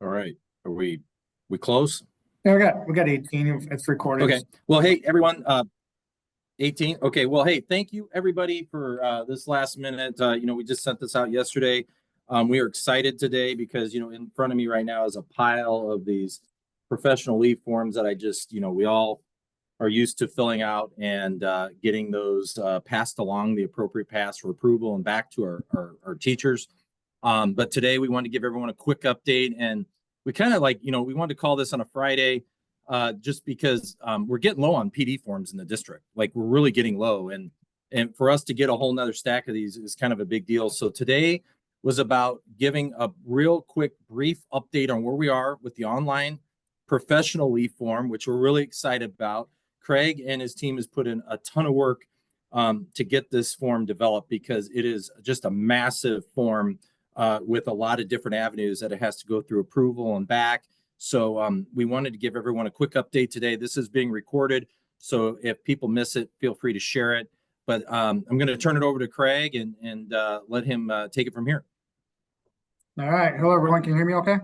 All right. Are we close? Yeah, we got 18. It's recorded. Okay. Well, hey everyone, 18. Okay. Well, hey, thank you everybody for this last minute. We just sent this out yesterday. We are excited today because in front of me right now is a pile of these professional leave forms that I just, we all are used to filling out and getting those passed along the appropriate paths for approval and back to our teachers. But today we wanted to give everyone a quick update, and we kind of we wanted to call this on a Friday just because we're getting low on PD forms in the district. Like we're really getting low, and for us to get a whole nother stack of these is kind of a big deal. So today was about giving a real quick brief update on where we are with the online professional leave form, which we're really excited about. Craig and his team has put in a ton of work to get this form developed because it is just a massive form with a lot of different avenues that it has to go through approval and back. So we wanted to give everyone a quick update today. This is being recorded, so if people miss it, feel free to share it. But I'm going to turn it over to Craig and let him take it from here. All right. Hello, everyone. Can you hear me okay?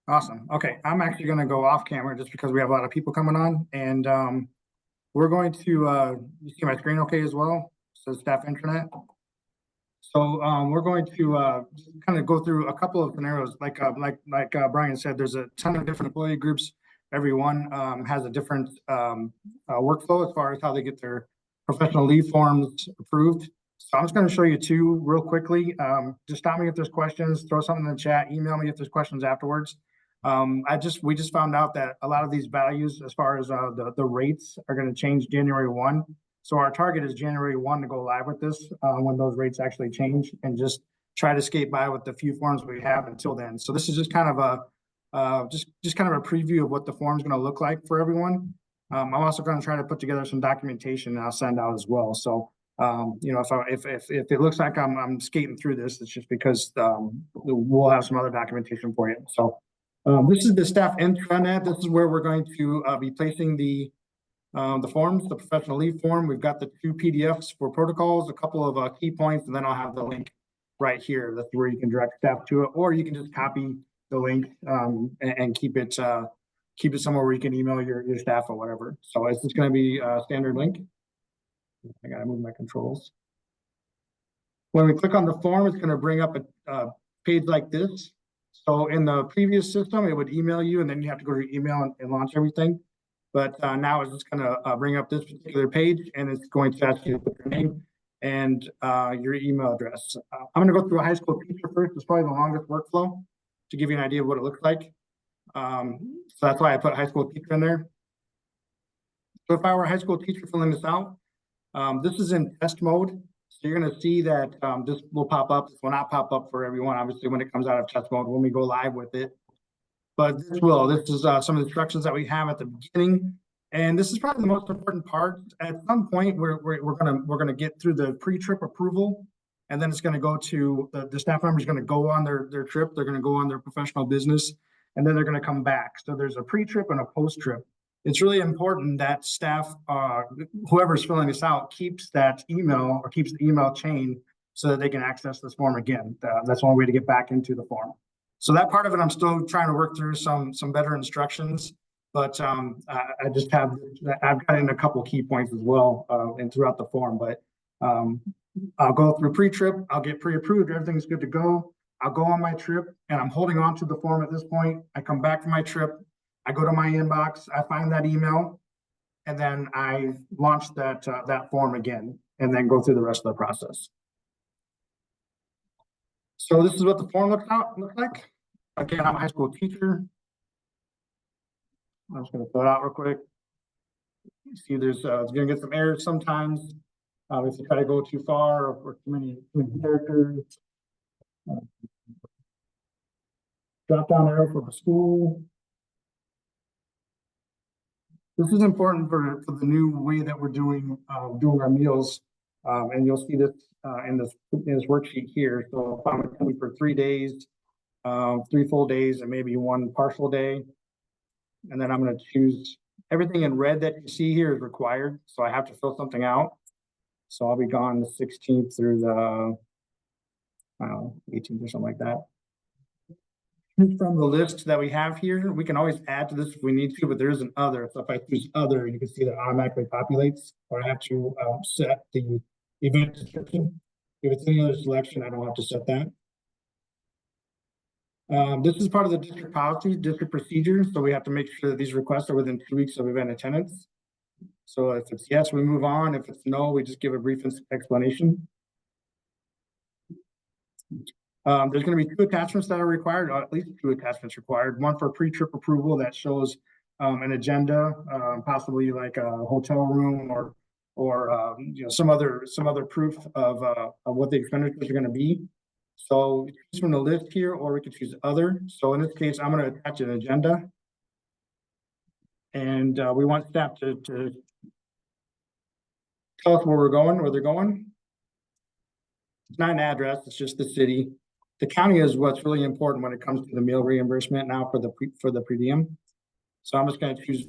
Awesome. Okay. I'm actually going to go off camera just because we have a lot of people coming on. And we're going to, you see my screen okay as well? So staff intranet. So we're going to kind of go through a couple of scenarios. Like Brian said, there's a ton of different employee groups. Everyone has a different workflow as far as how they get their professional leave forms approved. So I'm just going to show you two real quickly. Just stop me if there's questions, throw something in the chat, email me if there's questions afterwards. We just found out that a lot of these values as far as the rates are going to change January 1. So our target is January 1 to go live with this when those rates actually change, and just try to skate by with the few forms we have until then. So this is just kind of a just kind of a preview of what the form is going to look like for everyone. I'm also going to try to put together some documentation and I'll send out as well. So if it looks like I'm skating through this, it's just because we'll have some other documentation for you. So this is the staff intranet. This is where we're going to be placing the forms, the professional leave form. We've got the 2 PDFs for protocols, a couple of key points, and then I'll have the link right here. That's where you can direct staff to it, or you can just copy the link and keep it somewhere where you can email your staff or whatever. So it's just going to be a standard link. I got to move my controls. When we click on the form, it's going to bring up a page like this. So in the previous system, it would email you, and then you have to go to your email and launch everything. But now it's just going to bring up this particular page, and it's going to ask you to put your name and your email address. I'm going to go through a high school teacher first. It's probably the longest workflow to give you an idea of what it looks like. So that's why I put high school teacher in there. So if I were a high school teacher filling this out, this is in test mode. So you're going to see that this will pop up. This will not pop up for everyone, obviously, when it comes out of test mode, when we go live with it. But this will. This is some of the instructions that we have at the beginning. And this is probably the most important part. At some point, we're gonna get through the pre-trip approval, and then it's going to go to the staff member is going to go on their trip. They're going to go on their professional business, and then they're going to come back. So there's a pre-trip and a post-trip. It's really important that staff, whoever's filling this out, keeps that email or keeps the email chain so that they can access this form again. That's one way to get back into the form. So that part of it, I'm still trying to work through some better instructions, but I've got in a couple key points as well and throughout the form. But I'll go through pre-trip, I'll get pre-approved, everything's good to go. I'll go on my trip, and I'm holding on to the form at this point. I come back from my trip, I go to my inbox, I find that email, and then I launch that form again, and then go through the rest of the process. So this is what the form looks like. Again, I'm a high school teacher. I'm just going to fill it out real quick. You see, it's going to get some errors sometimes. If you try to go too far or too many characters. Drop down arrow for the school. This is important for the new way that we're doing our meals, and you'll see this in this worksheet here. So if I'm coming for 3 days, 3 full days, and maybe 1 partial day, and then I'm going to choose everything in red that you see here is required. So I have to fill something out. So I'll be gone the 16th through the 18th or something like that. from the list that we have here. We can always add to this if we need to, but there is an other. So if I choose other, you can see that automatically populates, or I have to set the event description. If it's any other selection, I don't have to set that. This is part of the district policy, district procedure. So we have to make sure that these requests are within 2 weeks of event attendance. So if it's yes, we move on. If it's no, we just give a brief explanation. There's going to be 2 attachments that are required, or at least 2 attachments required. One for pre-trip approval that shows an agenda, possibly like a hotel room or you know, some other proof of what the expenditures are going to be. So choose from the list here, or we could choose other. So in this case, I'm going to attach an agenda, and we want staff to tell us where they're going. It's not an address; it's just the city. The county is what's really important when it comes to the meal reimbursement now for the per diem. So I'm just going to choose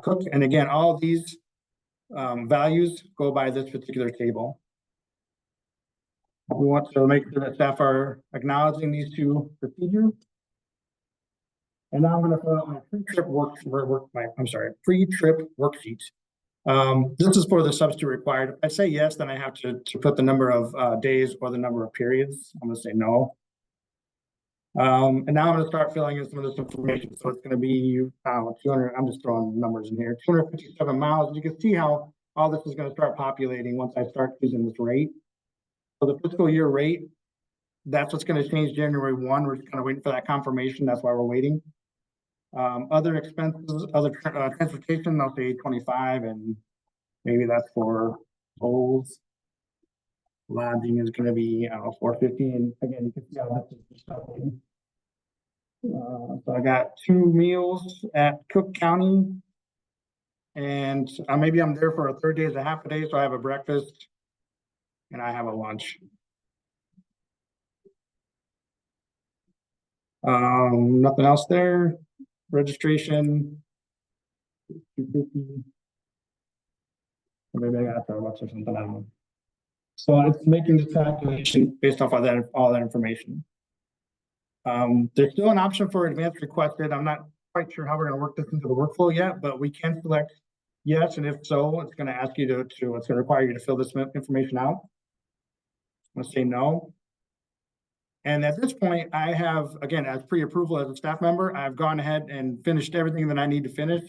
Cook, and again, all of these values go by this particular table. We want to make sure that staff are acknowledging these 2 procedures. And now I'm going to fill out my pre-trip pre-trip worksheet. This is for the substitute required. If I say yes, then I have to put the number of days or the number of periods. I'm going to say no. And now I'm going to start filling in some of this information. So it's going to be 200. I'm just throwing numbers in here. 257 miles. And you can see how all this is going to start populating once I start using this rate. So the fiscal year rate, that's what's going to change January 1. We're just kind of waiting for that confirmation. That's why we're waiting. Other expenses, other transportation, I'll say 25, and maybe that's for tolls. Lodging is going to be 450, and again, you can see how this is starting. So I got 2 meals at Cook County, and maybe I'm there for a third day, is a half a day, so I have a breakfast and I have a lunch. Nothing else there. Registration 250. Or maybe I got Starbucks or something. I don't know. So it's making the calculation based off of all that information. There's still an option for advanced requested. I'm not quite sure how we're going to work this into the workflow yet, but we can select yes, and if so, it's going to ask you it's going to require you to fill this information out. I'm going to say no. And at this point, I have, again, as pre-approval as a staff member, I've gone ahead and finished everything that I need to finish.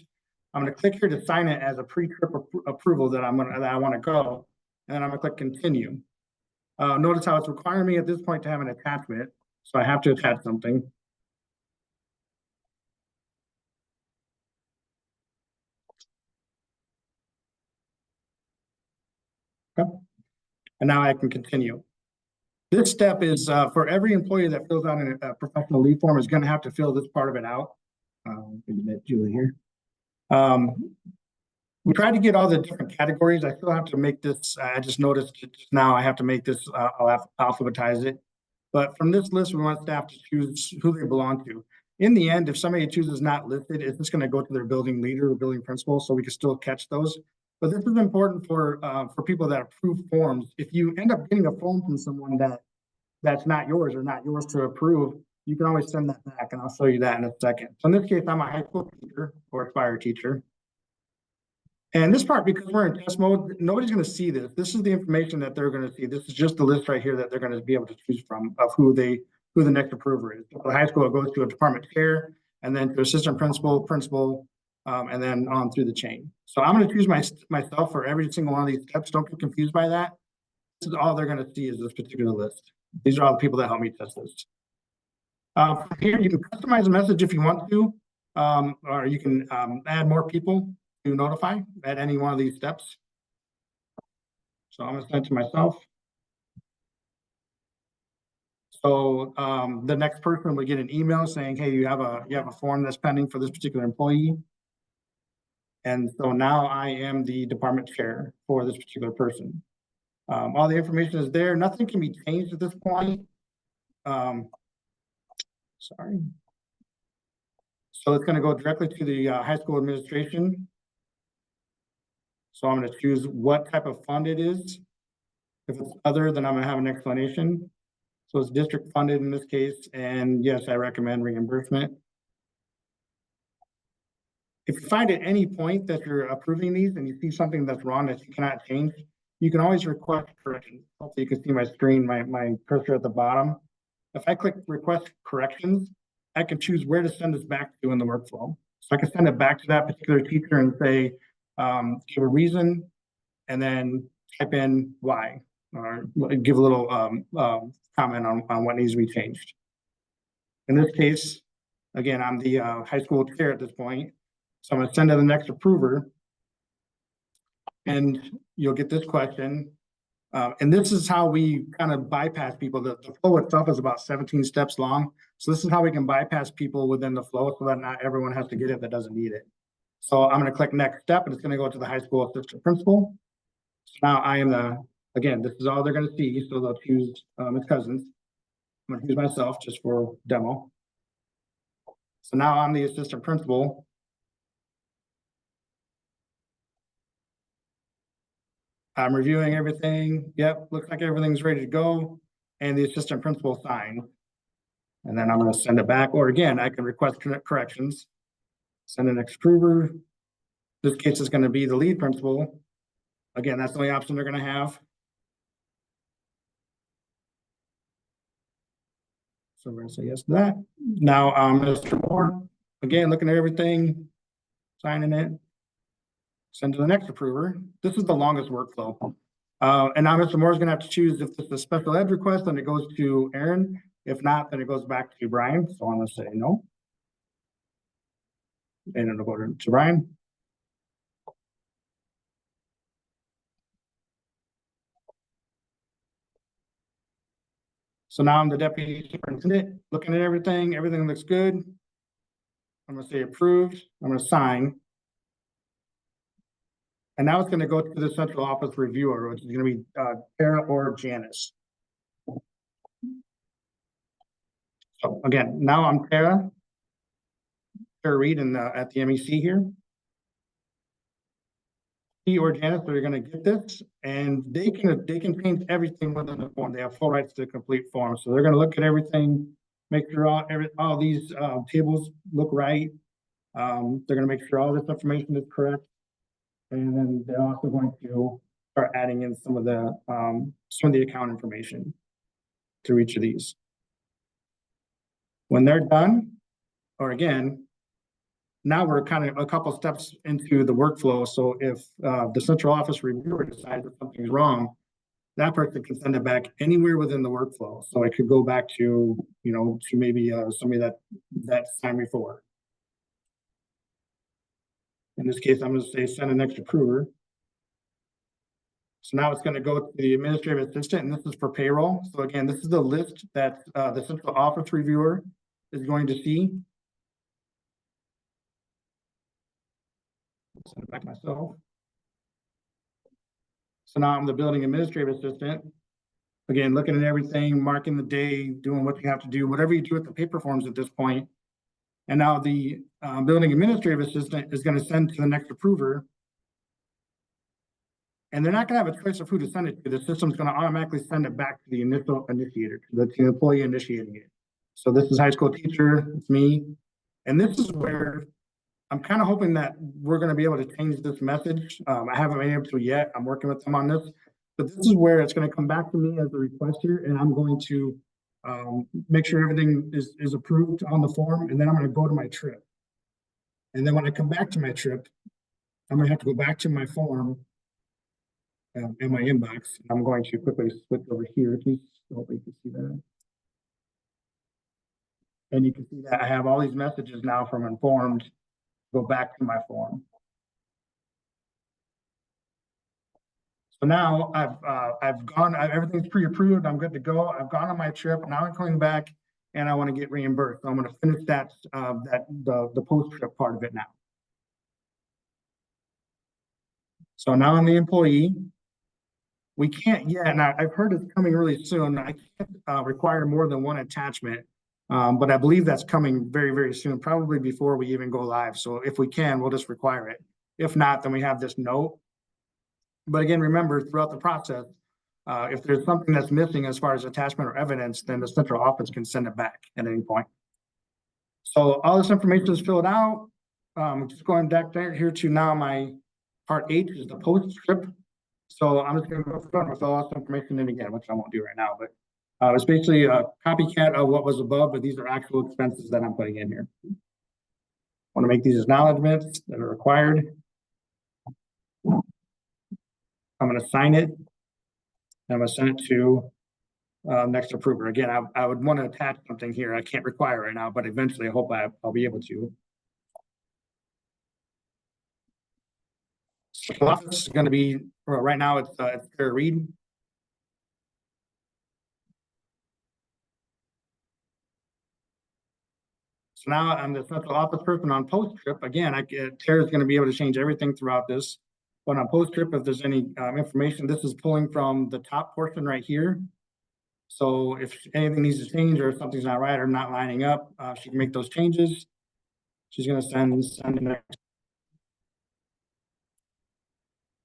I'm going to click here to sign it as a pre-trip approval that I want to go, and then I'm going to click continue. Notice how it's requiring me at this point to have an attachment, so I have to attach something. Okay. And now I can continue. This step is for every employee that fills out a professional leave form is going to have to fill this part of it out. Julie here. We tried to get all the different categories. I still have to make this. I just noticed just now I have to make this. I'll have to alphabetize it. But from this list, we want staff to choose who they belong to. In the end, if somebody chooses not listed, it's just going to go to their building leader or building principal, so we can still catch those. But this is important for people that approve forms. If you end up getting a form from someone that's not yours or not yours to approve, you can always send that back, and I'll show you that in a second. So in this case, I'm a high school teacher or fire teacher. And this part, because we're in test mode, nobody's going to see this. This is the information that they're going to see. This is just the list right here that they're going to be able to choose from of who the next approver is. For the high school, it goes to a department chair, and then to assistant principal, and then on through the chain. So I'm going to choose myself for every single one of these steps. Don't get confused by that. This is all they're going to see is this particular list. These are all the people that help me test this. From here, you can customize a message if you want to, or you can add more people to notify at any one of these steps. So I'm going to send it to myself. So the next person will get an email saying, "Hey, you have a form that's pending for this particular employee." And so now I am the department chair for this particular person. All the information is there. Nothing can be changed at this point. Sorry. So it's going to go directly to the high school administration. So I'm going to choose what type of fund it is. If it's other, then I'm going to have an explanation. So it's district funded in this case, and yes, I recommend reimbursement. If you find at any point that you're approving these and you see something that's wrong that you cannot change, you can always request corrections. Hopefully you can see my screen, my cursor at the bottom. If I click request corrections, I can choose where to send this back to in the workflow. So I can send it back to that particular teacher and say, give a reason, and then type in why, or give a little comment on what needs to be changed. In this case, again, I'm the high school chair at this point. So I'm gonna send to the next approver. And you'll get this question. And this is how we kind of bypass people. The flow itself is about 17 steps long. So this is how we can bypass people within the flow so that not everyone has to get it that doesn't need it. So I'm gonna click next step, and it's gonna go to the high school assistant principal. So now I am again, this is all they're gonna see. So they'll choose Ms. Cousins. I'm gonna use myself just for demo. So now I'm the assistant principal. I'm reviewing everything. Yep, looks like everything's ready to go. And the assistant principal signed. And then I'm going to send it back. Or again, I can request corrections. Send an next approver. This case is going to be the lead principal. Again, that's the only option they're going to have. So we're going to say yes to that. Now, Mr. Moore, again, looking at everything, signing it. Send to the next approver. This is the longest workflow. And now Mr. Moore is going to have to choose if it's a special ed request, then it goes to Aaron. If not, then it goes back to Brian. So I'm going to say no. And it'll go to Brian. So now I'm the deputy superintendent, looking at everything. Everything looks good. I'm going to say approved. I'm going to sign. And now it's going to go to the central office reviewer, which is going to be Tara or Janice. So again, now I'm Tara Reed at the MEC here. He or Janice are going to get this, and they can change everything within the form. They have full rights to the complete form, so they're going to look at everything, make sure all these tables look right. They're going to make sure all this information is correct. And then they're also going to start adding in some of the account information to each of these. When they're done, or again, now we're kind of a couple steps into the workflow. So if the central office reviewer decides that something's wrong, that person can send it back anywhere within the workflow. So it could go back to, to maybe somebody that signed before. In this case, I'm going to say send an next approver. So now it's going to go to the administrative assistant, and this is for payroll. So again, this is the list that the central office reviewer is going to see. Send it back myself. So now I'm the building administrative assistant. Again, looking at everything, marking the day, doing what you have to do, whatever you do with the paper forms at this point. And now the building administrative assistant is going to send to the next approver. And they're not going to have a choice of who to send it to. The system's going to automatically send it back to the initial initiator, to the employee initiating it. So this is high school teacher, it's me. And this is where I'm kind of hoping that we're going to be able to change this message. I haven't been able to yet. I'm working with them on this. But this is where it's going to come back to me as a requester, and I'm going to make sure everything is approved on the form, and then I'm going to go to my trip. And then when I come back to my trip, I'm going to have to go back to my form in my inbox. I'm going to quickly switch over here. Please, hopefully you can see that. And you can see that I have all these messages now from informed. Go back to my form. So now I've gone, everything's pre-approved. I'm good to go. I've gone on my trip. Now I'm coming back and I want to get reimbursed. So I'm going to finish that, the post-trip part of it now. So now I'm the employee. We can't yet, and I've heard it's coming really soon. I can't require more than one attachment, but I believe that's coming very, very soon, probably before we even go live. So if we can, we'll just require it. If not, then we have this note. But again, remember, throughout the process, If there's something that's missing as far as attachment or evidence, then the central office can send it back at any point. So all this information is filled out. Just going back there here to now my part H is the postscript. So I'm just gonna go front with all this information in again, which I won't do right now, but it's basically a copycat of what was above, but these are actual expenses that I'm putting in here. Want to make these acknowledgements that are required. I'm going to sign it. I'm going to send it to next approver. Again, I would want to attach something here. I can't require right now, but eventually I hope I'll be able to. So office is going to be, well, right now it's Sarah Reed. So now I'm the central office person on postscript. Again, Tara's going to be able to change everything throughout this. But on postscript, if there's any information, this is pulling from the top portion right here. So if anything needs to change or if something's not right or not lining up, she can make those changes. She's going to send the next,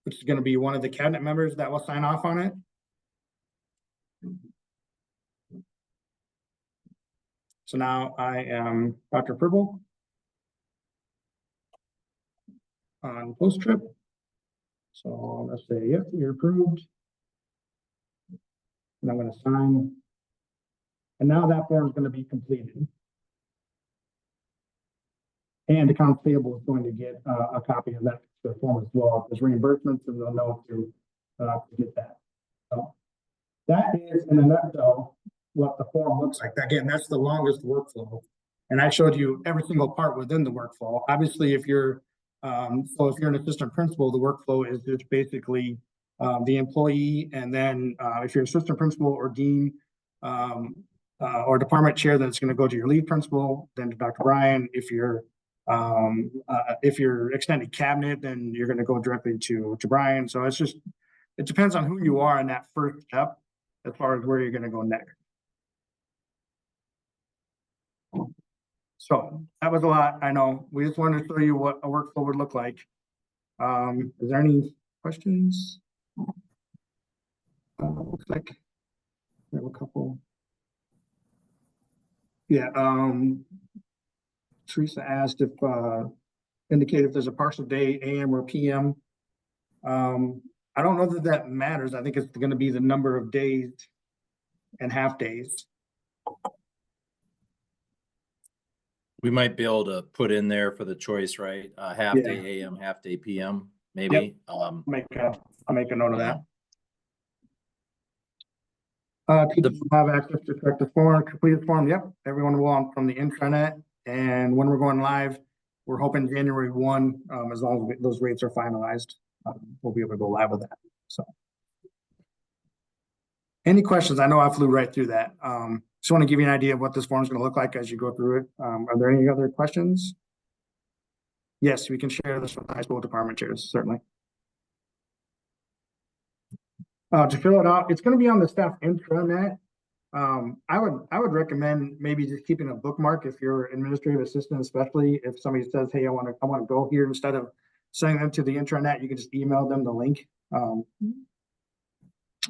which is going to be one of the cabinet members that will sign off on it. So now I am Dr. Purple on postscript. So let's say, yep, you're approved. And I'm going to sign. And now that form is going to be completed. And accounts payable is going to get a copy of that form as well. If there's reimbursements, and they'll know to get that. So that is, in a nutshell, what the form looks like. Again, that's the longest workflow. And I showed you every single part within the workflow. Obviously, if you're if you're an assistant principal, the workflow is just basically the employee, and then if you're assistant principal or dean or department chair, then it's going to go to your lead principal, then to Dr. Brian. If you're extended cabinet, then you're going to go directly to Brian. So it's just, it depends on who you are in that first step as far as where you're going to go next. So that was a lot. I know we just wanted to show you what a workflow would look like. Is there any questions? Looks like we have a couple. Yeah. Teresa asked if indicate if there's a partial day, AM or PM. I don't know that that matters. I think it's going to be the number of days and half days. We might be able to put in there for the choice, right? Half day AM, half day PM, maybe. Yep. I'll make a note of that. Teachers will have access to correct the form, complete the form. Yep, everyone will on from the intranet. And when we're going live, we're hoping January 1, as long as those rates are finalized, we'll be able to go live with that. So, any questions? I know I flew right through that. Just want to give you an idea of what this form is going to look like as you go through it. Are there any other questions? Yes, we can share this with the high school department chairs, certainly. To fill it out, it's going to be on the staff intranet. I would recommend maybe just keeping a bookmark if you're administrative assistant, especially if somebody says, "Hey, I want to go here," instead of sending them to the intranet, you can just email them the link.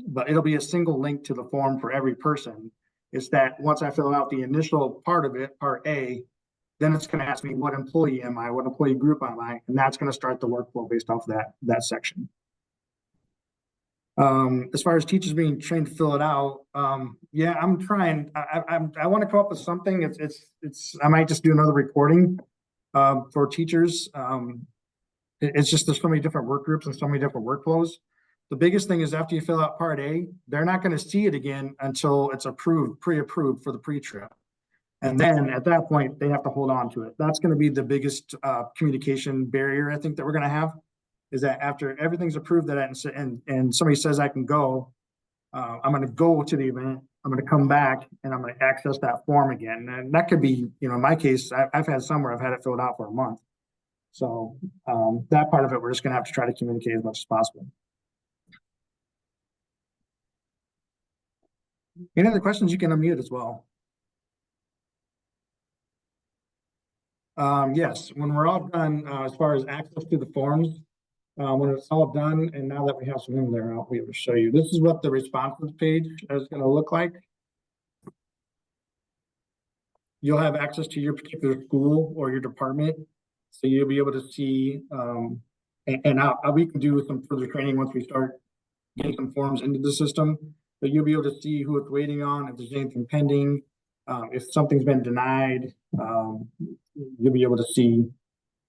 But it'll be a single link to the form for every person. It's that once I fill out the initial part of it, part A, then it's going to ask me what employee am I, what employee group am I, and that's going to start the workflow based off that section. As far as teachers being trained to fill it out, yeah, I'm trying. I want to come up with something. I might just do another recording for teachers. It's just there's so many different work groups and so many different workflows. The biggest thing is after you fill out part A, they're not going to see it again until it's approved, pre-approved for the pre-trip. And then at that point, they have to hold on to it. That's going to be the biggest communication barrier I think that we're going to have, is that after everything's approved and somebody says I can go, I'm going to go to the event, I'm going to come back and I'm going to access that form again. And that could be, in my case, I've had some where I've had it filled out for a month. So that part of it, we're just going to have to try to communicate as much as possible. Any other questions, you can unmute as well. Yes, when we're all done, as far as access to the forms, when it's all done, and now that we have some in there, I'll be able to show you. This is what the responses page is going to look like. You'll have access to your particular school or your department, so you'll be able to see, we can do some further training once we start getting some forms into the system, but you'll be able to see who it's waiting on, if there's anything pending, if something's been denied, you'll be able to see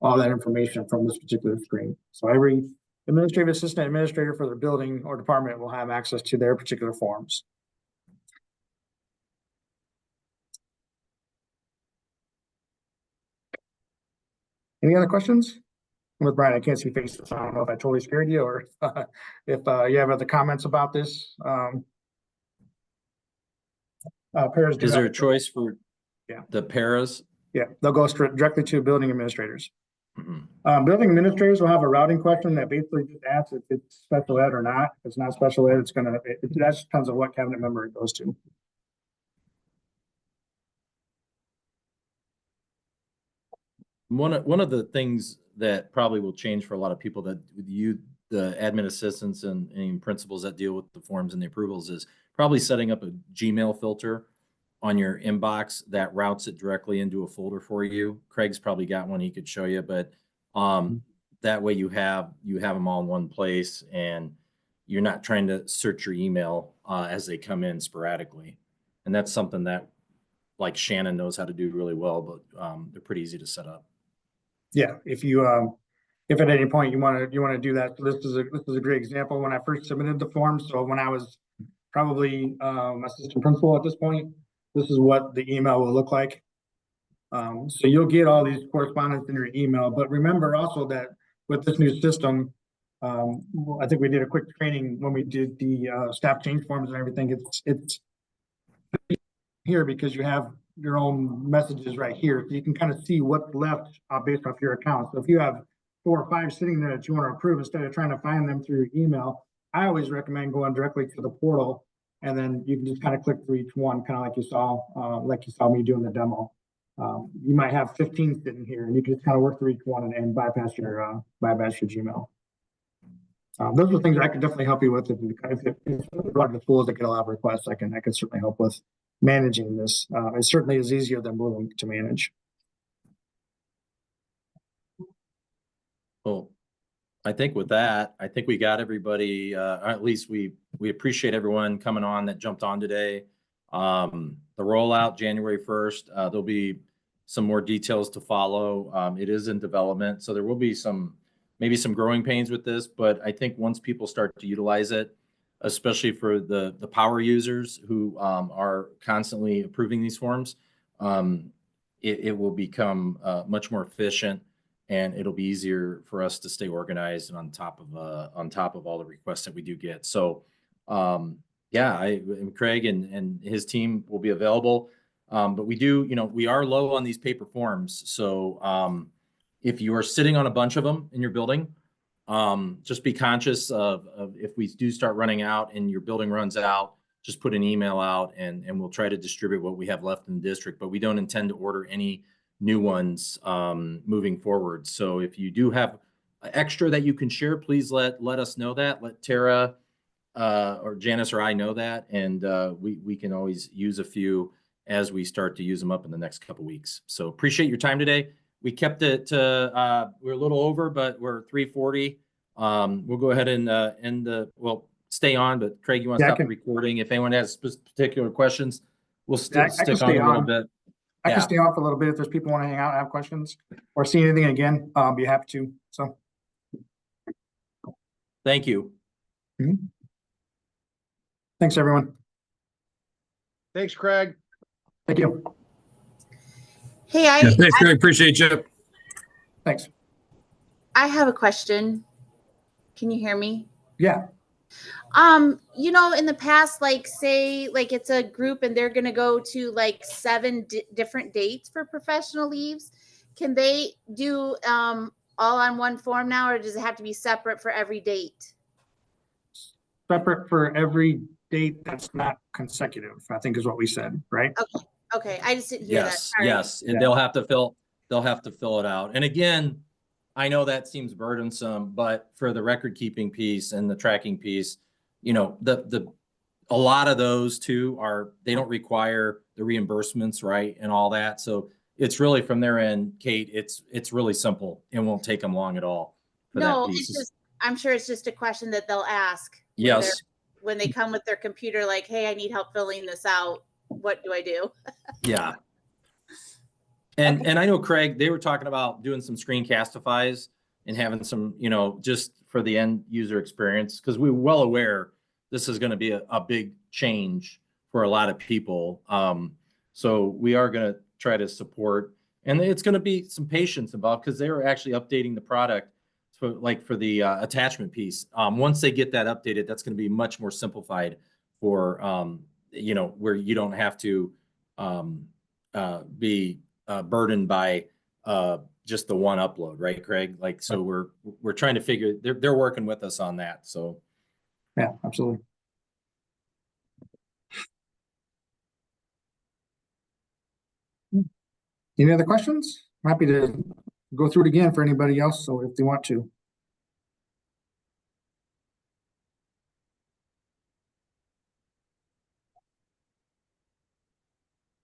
all that information from this particular screen. So every administrative assistant administrator for their building or department will have access to their particular forms. Any other questions? With Brian, I can't see faces, so I don't know if I totally scared you or if you have other comments about this. Paras Is there a choice for the paras? Yeah, they'll go straight directly to building administrators. Mm-hmm. Building administrators will have a routing question that basically just asks if it's special ed or not. If it's not special ed, that just depends on what cabinet member it goes to. One of the things that probably will change for a lot of people that the admin assistants and principals that deal with the forms and the approvals is probably setting up a Gmail filter on your inbox that routes it directly into a folder for you. Craig's probably got one he could show you, but that way you have them all in one place and you're not trying to search your email as they come in sporadically. And that's something that like Shannon knows how to do really well, but they're pretty easy to set up. Yeah, if you if at any point you want to do that, so this is a great example. When I first submitted the form, so when I was probably assistant principal at this point, this is what the email will look like. So you'll get all these correspondence in your email, but remember also that with this new system, I think we did a quick training when we did the staff change forms and everything. It's here because you have your own messages right here, so you can kind of see what's left based off your account. So if you have 4 or 5 sitting there that you want to approve, instead of trying to find them through your email, I always recommend going directly to the portal, and then you can just kind of click through each one, kind of like you saw me doing the demo. You might have 15 sitting here, and you can just kind of work through each one and bypass your Gmail. Those are things I could definitely help you with. If it's the tools that get a lot of requests, I can certainly help with managing this. It certainly is easier than Bloom to manage. Well, I think with that, I think we got everybody, or at least we appreciate everyone coming on that jumped on today. The rollout January 1st, there'll be some more details to follow. It is in development, so there will be maybe some growing pains with this, but I think once people start to utilize it, especially for the power users who are constantly approving these forms, it will become much more efficient, and it'll be easier for us to stay organized and on top of all the requests that we do get. So yeah, Craig and his team will be available, but we are low on these paper forms. So if you are sitting on a bunch of them in your building, just be conscious of if we do start running out and your building runs out, just put an email out and we'll try to distribute what we have left in the district, but we don't intend to order any new ones moving forward. So if you do have extra that you can share, please let us know that. Let Tara or Janice or I know that, and we can always use a few as we start to use them up in the next couple weeks. So appreciate your time today. We kept it to, we're a little over, but we're 3:40. We'll go ahead and stay on, but Craig, you want to stop the recording? If anyone has particular questions, we'll still stick on a little bit. I can stay on for a little bit if there's people want to hang out and have questions or see anything again. I'll be happy to. So, thank you. Mm-hmm. Thanks, everyone. Thanks, Craig. Thank you. Hey, thanks, Craig. Appreciate you. Thanks. I have a question. Can you hear me? Yeah. In the past, say it's a group and they're going to go to 7 different dates for professional leaves. Can they do all on one form now, or does it have to be separate for every date? Separate for every date that's not consecutive, I think is what we said, right? Okay. I just didn't hear that. Sorry. Yes. And they'll have to fill it out. And again, I know that seems burdensome, but for the record keeping piece and the tracking piece, you know, a lot of those too they don't require the reimbursements, right? And all that. So it's really from their end, Kate, it's really simple. It won't take them long at all for No, that it's piece. just, I'm sure it's just a question that they'll ask. when they're- Yes. When they come with their computer, like, hey, I need help filling this out. What do I do? Yeah. And I know Craig, they were talking about doing some screencastifys and having some, you know, just for the end user experience, because we're well aware this is going to be a big change for a lot of people. So we are going to try to support, and it's going to be some patience involved because they were actually updating the product for the attachment piece. Once they get that updated, that's going to be much more simplified for, you know, where you don't have to be burdened by just the one upload, right, Craig? Like, so we're trying to figure, they're working with us on that. So Yeah, absolutely. Any other questions? I'm happy to go through it again for anybody else, so if they want to.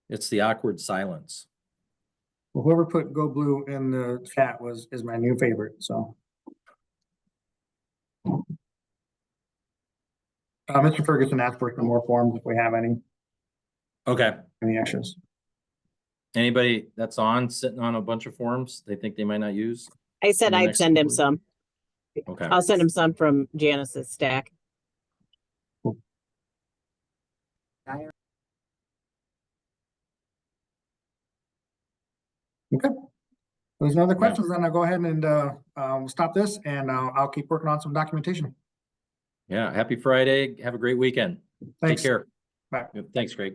it's the awkward silence. Well, whoever put Go Blue in the chat is my new favorite, so. Mr. Ferguson asked for some more forms if we have any Okay. extras. Anybody that's sitting on a bunch of forms they think they might not use? I said in the I'd next send him couple some. Okay. I'll send him some from Janice's stack. Okay. There's no other questions, then I'll go ahead and we'll stop this and I'll keep working on some documentation. Yeah. Happy Friday. Have a great weekend. Thanks. Take care. Bye. Yep, thanks, Greg.